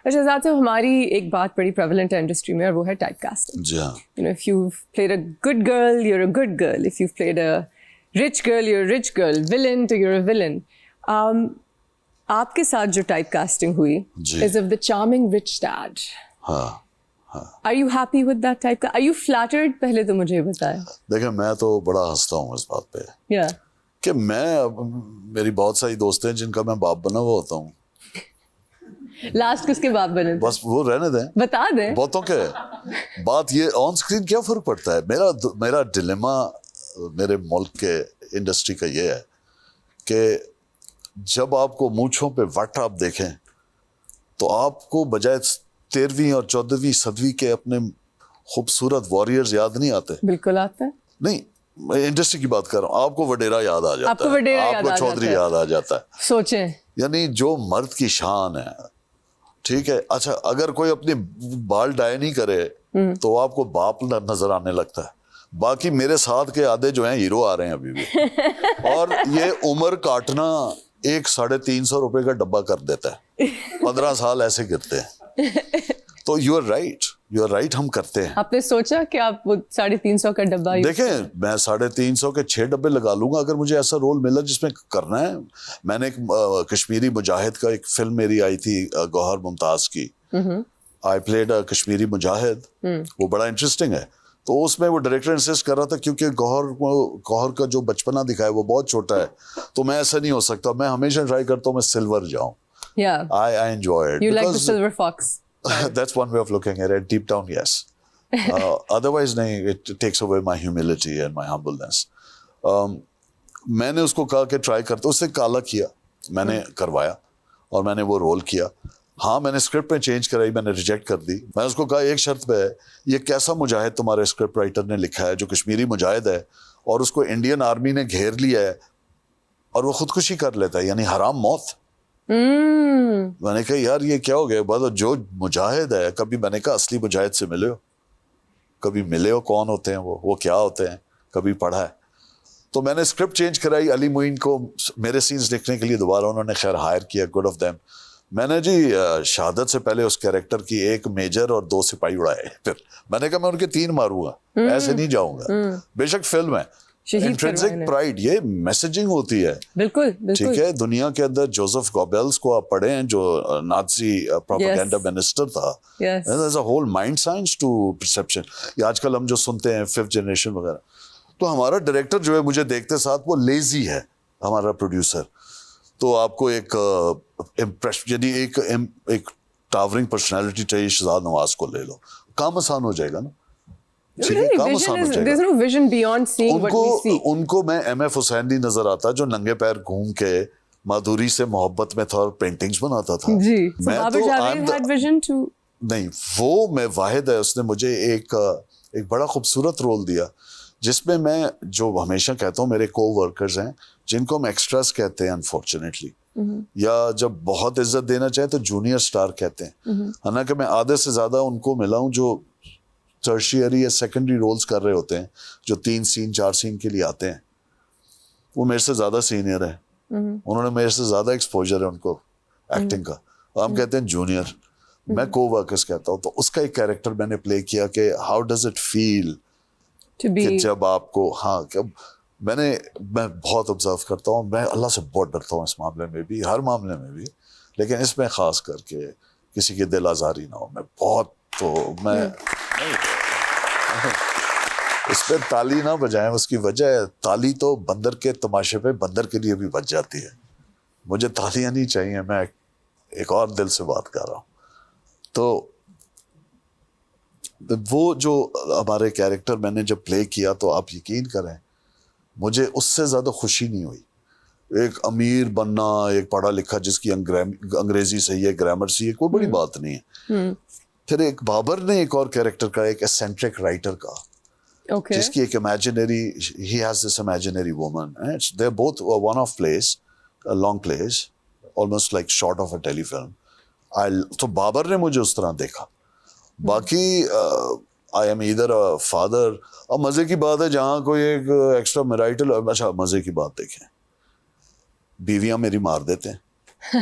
اچھا ذات صاحب ہماری ایک بات بڑی پریولنٹ ہے انڈسٹری میں اور وہ ہے ٹائپ کاسٹنگ. جی ہاں. You know, if you've played a good girl, you're a good girl. If you've played a rich girl, you're a rich girl. Villain to you're a villain. آپ کے ساتھ جو ٹائپ کاسٹنگ ہوئی is of the charming rich dad. ہاں. Are you happy with that type کا? Are you flattered? پہلے تو مجھے بتائیں. دیکھیں میں تو بڑا ہنستا ہوں اس بات پہ Yeah. کہ میری بہت ساری دوست ہیں جن کا میں باپ بنا ہوا ہوتا ہوں. لاسٹ کس کے باپ بنے؟ بس وہ رہنے دیں. بتا دیں. بہتوں کے بات یہ آن اسکرین کیا فرق پڑتا ہے. میرا ڈیلیما میرے ملک کے انڈسٹری کا یہ ہے کہ جب آپ کو مونچھوں پہ وٹ آپ دیکھیں تو آپ کو بجائے 13ویں اور 14ویں صدی کے اپنے خوبصورت واریئرز یاد نہیں آتے؟ بالکل آتا ہے. نہیں میں انڈسٹری کی بات کر رہا ہوں. آپ کو وڈیرا یاد آ جاتا ہے, آپ کو چودھری یاد آ جاتا ہے. سوچیں یعنی جو مرد کی شان ہے, ٹھیک ہے. اچھا اگر کوئی اپنی بال ڈائی نہیں کرے تو آپ کو باپ نظر آنے لگتا ہے. باقی میرے ساتھ کے آدھے جو ہیں ہیرو آ رہے ہیں ابھی بھی, اور یہ عمر کاٹنا 350 روپے کا ڈبہ کر دیتا ہے. 15 سال ایسے گرتے ہیں. تو یو آر رائٹ ہم کرتے ہیں. آپ نے سوچا کہ آپ وہ 350 کا ڈبہ دیکھیں میں 350 کے 6 ڈبے لگا لوں گا اگر مجھے ایسا رول ملا جس میں کرنا ہے. میں نے ایک کشمیری مجاہد کا ایک فلم میری آئی تھی گوہر ممتاز کی, آئی پلیڈ کشمیری مجاہد, وہ بڑا انٹرسٹنگ ہے. تو اس میں وہ ڈائریکٹر انسسٹ کر رہا تھا کیونکہ گوہر کا جو بچپنا دکھایا وہ بہت چھوٹا ہے, تو میں ایسا نہیں ہو سکتا. میں ہمیشہ ٹرائی کرتا ہوں میں سلور جاؤں. I enjoy it. You like the silver fox. That's one way of looking at it. Deep down, yes. Otherwise, it takes away my humility and my humbleness. میں نے اس کو کہا کہ ٹرائی کرتے, اس نے کالا کیا, میں نے کروایا اور میں نے وہ رول کیا. ہاں میں نے اسکرپٹ میں چینج کرائی, میں نے ریجیکٹ کر دی. میں اس کو کہا ایک شرط پہ ہے, یہ کیسا مجاہد تمہارے اسکرپٹ رائٹر نے لکھا ہے جو کشمیری مجاہد ہے اور اس کو انڈین آرمی نے گھیر لیا ہے اور وہ خودکشی کر لیتا ہے, یعنی حرام موت. میں نے کہا یار یہ کیا ہو گیا. بات جو مجاہد ہے, کبھی میں نے کہا اصلی مجاہد سے ملے ہو, کبھی ملے ہو, کون ہوتے ہیں وہ کیا ہوتے ہیں, کبھی پڑھا ہے. تو میں نے اسکرپٹ چینج کرائی. علی معین کو میرے سینز لکھنے کے لیے دوبارہ انہوں نے خیر ہائر کیا, گڈ آف دیم. میں نے جی شہادت سے پہلے اس کیریکٹر کی 1 میجر اور 2 سپاہی اڑائے. پھر میں نے کہا میں ان کے 3 ماروں گا, ایسے نہیں جاؤں گا. بے شک فلم ہے, انٹرنسک پرائڈ, یہ میسیجنگ ہوتی ہے. بالکل ٹھیک ہے. دنیا کے اندر جوزف گوبیلس کو آپ پڑھیں جو نازی پروپیگنڈا منسٹر تھا. There's a whole mind science to perception. یہ آج کل ہم جو سنتے ہیں 5th جنریشن وغیرہ, تو ہمارا ڈائریکٹر جو ہے مجھے دیکھتے ساتھ وہ لیزی ہے, ہمارا پروڈیوسر. تو آپ کو ایک امپریشن یعنی ایک ٹاورنگ پرسنالٹی چاہیے. شہزاد نواز کو لے لو, کام آسان ہو جائے گا نا. ان کو میں ایم ایف حسین نہیں نظر آتا جو ننگے پیر گھوم کے مادھوری سے محبت میں تھا اور پینٹنگز بناتا تھا. نہیں, وہ میں واحد ہے. اس نے مجھے ایک بڑا خوبصورت رول دیا جس میں میں جو ہمیشہ کہتا ہوں میرے کو ورکرز ہیں جن کو ہم ایکسٹراز کہتے ہیں انفارچونیٹلی, یا جب بہت عزت دینا چاہیں تو جونیئر اسٹار کہتے ہیں. حالانکہ میں آدھے سے زیادہ ان کو ملا ہوں جو ٹرشیری یا سیکنڈری رولز کر رہے ہوتے ہیں, جو 3 سین 4 سین کے لیے آتے ہیں. وہ میرے سے زیادہ سینئر ہیں, انہوں نے میرے سے زیادہ ایکسپوجر ہے ان کو ایکٹنگ کا. ہم کہتے ہیں جونیئر, میں کو ورکرز کہتا ہوں. تو اس کا ایک کیریکٹر میں نے پلے کیا کہ ہاؤ ڈز اٹ فیل کہ جب آپ کو, ہاں میں بہت آبزرو کرتا ہوں. میں اللہ سے بہت ڈرتا ہوں اس معاملے میں بھی, ہر معاملے میں بھی, لیکن اس میں خاص کر کے کسی کی دل آزاری نہ ہو. میں بہت, تو میں اس پہ تالی نہ بجائیں, اس کی وجہ ہے تالی تو بندر کے تماشے پہ بندر کے لیے بھی بج جاتی ہے. مجھے تالیاں نہیں چاہیے, میں ایک اور دل سے بات کر رہا ہوں. تو وہ جو ہمارے کیریکٹر میں نے جب پلے کیا تو آپ یقین کریں مجھے اس سے زیادہ خوشی نہیں ہوئی. ایک امیر بننا, ایک پڑھا لکھا جس کی انگریزی صحیح ہے, گرامر صحیح ہے, کوئی بڑی بات نہیں ہے. پھر ایک بابر نے ایک اور کیریکٹر کا, ایک ایسینٹرک رائٹر کا, جس کی ایک imaginary, he has this imaginary woman, they are both one off plays, long plays, almost like short of a telefilm. تو بابر نے مجھے اس طرح دیکھا. باقی آئی ایم ایدر فادر. اب مزے کی بات ہے جہاں کوئی ایک ایکسٹرا میرائٹل, اچھا مزے کی بات دیکھیں, بیویاں میری مار دیتے ہیں.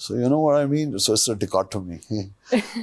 So you know what I mean? So it's a dichotomy.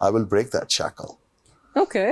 I will break that shackle. Okay.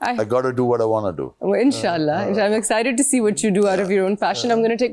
I got to do what I want to do. Well, inshallah. I'm excited to see what you do out of your own passion. I'm going to take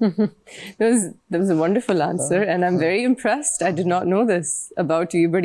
That was a wonderful answer, and I'm very impressed. I did not know this about you. But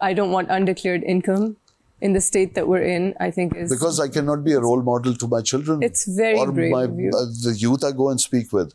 I don't want undeclared income in the state that we're in, I think is because I cannot be a role model to my children. It's very brave of you. The youth I go and speak with.